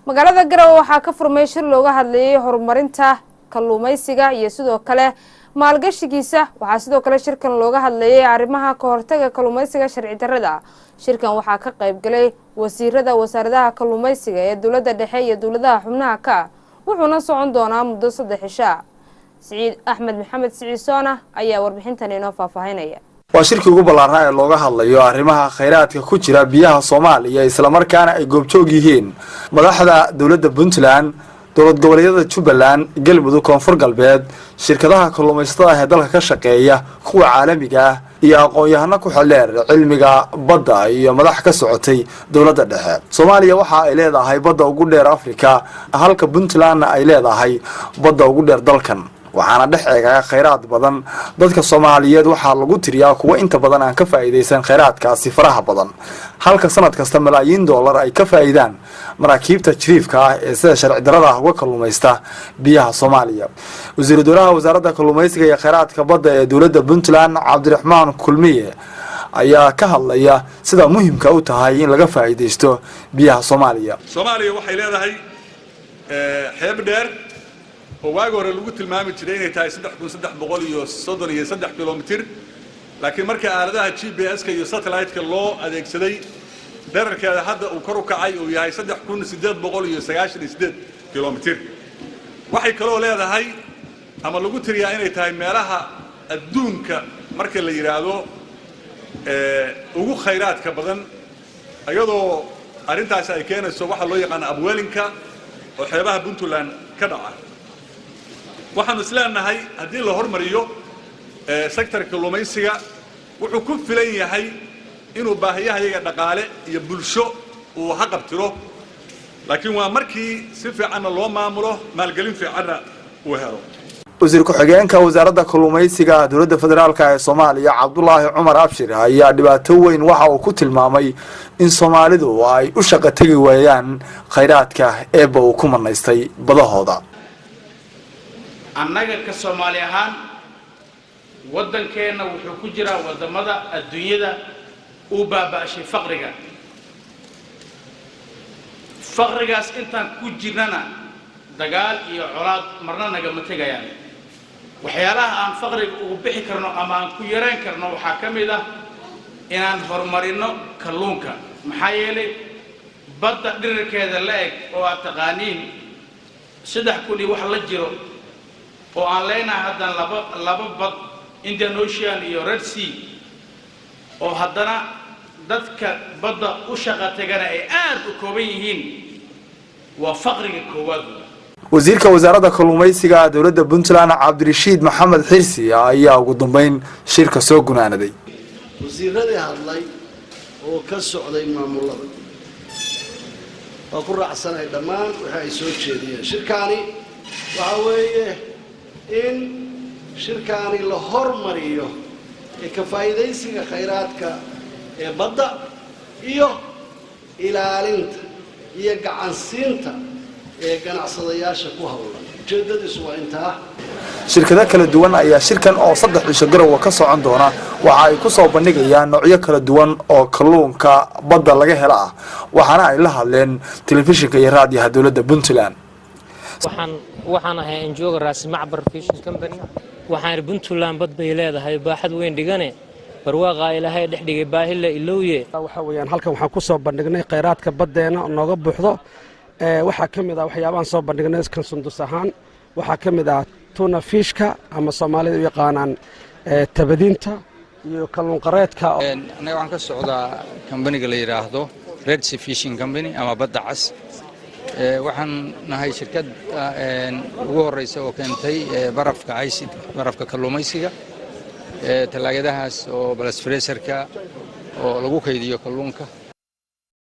magaalada Garowe waxaa ka furmay shir looga hadlayay horumarinta kalluumaysiga iyo sidoo kale maalgashigiisa. waxaa sidoo kale shirkan looga hadlayay arrimaha ka hortagga kalluumaysiga sharci darrada. shirkan waxaa ka qayb galay wasiirada wasaaradaha kalluumaysiga ee dawladda dhexe iyo dawladaha xubnaha ka wuxuuna socon doonaa muddo 3 cisho. Saciid Axmed Maxamed Siciisoona ayaa warbixintan inoo faahfaahinaya. waa shirkii ugu ballaaran ee looga hadlayo arrimaha kheyraadka ku jira biyaha Soomaaliya isla markaana ay goobjoog yihiin madaxda dawladda Puntland, dawlad goboleedyada Jubbaland, Galmudug, Koonfur Galbeed, shirkadaha kalluumaysatada ee dalka ka shaqeeya, kuwa caalamiga ah iyo aqoon-yahano ku xeeldheer cilmiga badda iyo madax ka socotay dawladda dhexe. Soomaaliya waxa ay leedahay badda ugu dheer Afrika, halka Puntland ay leedahay badda ugu dheer dalkan. waxaana dhex eegaya kheyraad badan. dadka Soomaaliyeed waxaa lagu tiriyaa kuwa inta badan aan ka faa'iideysan kheyraadkaasi faraha badan, halka sanad kasta malaayiin dollar ay ka faa'iidaan maraakiibta jiriifka ah ee sida sharci darrada uga kalluumaysta biyaha Soomaaliya. wasiir dowlaha wasaaradda kalluumaysiga iyo kheyraadka badda ee dawladda Puntland, Cabdiraxmaan Kulmiye, ayaa ka hadlaya sida muhiimka u tahay in laga faa'iideysto biyaha Soomaaliya. Soomaaliya waxay leedahay xeeb dheer oo waagi hore lagu tilmaami jiray inay tahay 3333 kilomitir, laakiin marka aaladaha GPS-ka iyo satellite-ka loo adeegsaday dhererkeeda hadda uu kor u kacay oo yahay 3898 kilomitir. waxay kaloo leedahay ama lagu tiriyaa inay tahay meelaha adduunka marka la yiraahdo ugu kheyraadka badan, iyadoo arintaas ay keenayso waxa loo yaqaan abweelinka oo xeebaha Puntland ka dhaca. waxaan isleenahay haddii la hormariyo sektorka kalluumaysiga wuxuu ku filan yahay inuu baahiyaha dhaqaale iyo bulsho uu haqabtiro, laakiin waa markii si fiican loo maamulo maalgelin fiican uu helo. wasiir ku-xigeenka wasaaradda kalluumaysiga dawladda federaalka ee Soomaaliya, Cabdullaahi Cumar Abshir, ayaa dhibaato weyn waxa uu ku tilmaamay in Soomaalidu ay u shaqo tagi waayaan kheyraadka eebba uu ku manaystay badahooda. annaga ka Soomaali ahaan wadankeena wuxuu ku jiraa wadamada adduunyada uu baaba'shay faqrigaas intaan ku jirnana dagaal iyo colaad marna naga ma tagayaan. waxyaalaha aan faqriga ugu bixi karno ama aan ku yareen karno waxaa ka mid ah inaan horumarino kalluunka, maxaa yeelay badda dhirirkeeda la eg oo aad taqaaniin 3,000 wax la jiro oo aan leenahay haddana laba bad, Indian Ocean iyo Red Sea, oo haddana dadka badda u shaqo tagana ay aad u kooban yihiin. waa faqriga koowaad. wasiirka wasaaradda kalluumaysiga dawladda Puntland, Cabdirashiid Maxamed Xirsi, ayaa ugu dambeyn shirka soo gunaanaday. wasiiradii hadlay oo ka socday maamulada waa ku raacsanay dhammaan waxa ay soo jeediyeen. shirkaani waxa weeye in shirkaani la hormariyo ka faa'iideysiga kheyraadka ee badda iyo ilaalinta iyo gacansiinta ee ganacsadayaasha ku hawlan. ujeedadiisu waa intaa. shirkado kala duwan ayaa shirkan oo 3 cisho Garowe ka socon doona waxa ay ku soo bandhigayaan noocyo kala duwan oo kalluunka badda laga helo ah, waxaana ay la hadleen telefishinka iyo raadiyaha dawladda Puntland. waxaan ahay enjooga raasi macbar fishing company. waxaan Puntland bad bay leedahay baaxad weyn dhigane barwaaqa ilaahay dhex dhigay baahila ilowye. waxa weeyaan halkan waxaan ku soo bandhignay kheyraadka baddeena oo nooga buuxdo. waxaa ka mid ah waxyaabahan soo bandhignay kan sundus ahaan waxaa ka mid ah tuna fishka ama Soomaalida u yaqaanaan tabadiinta iyo kalluun qareedka. anaga waxaan ka socdaa company-ga la yiraahdo Red Sea Fishing Company ama badda cas. waxaan nahay shirkad ugu horeysa oo keentay barafka kalluumaysiga, talaagadahaas oo balas freeserka oo lagu kaydiyo kalluunka.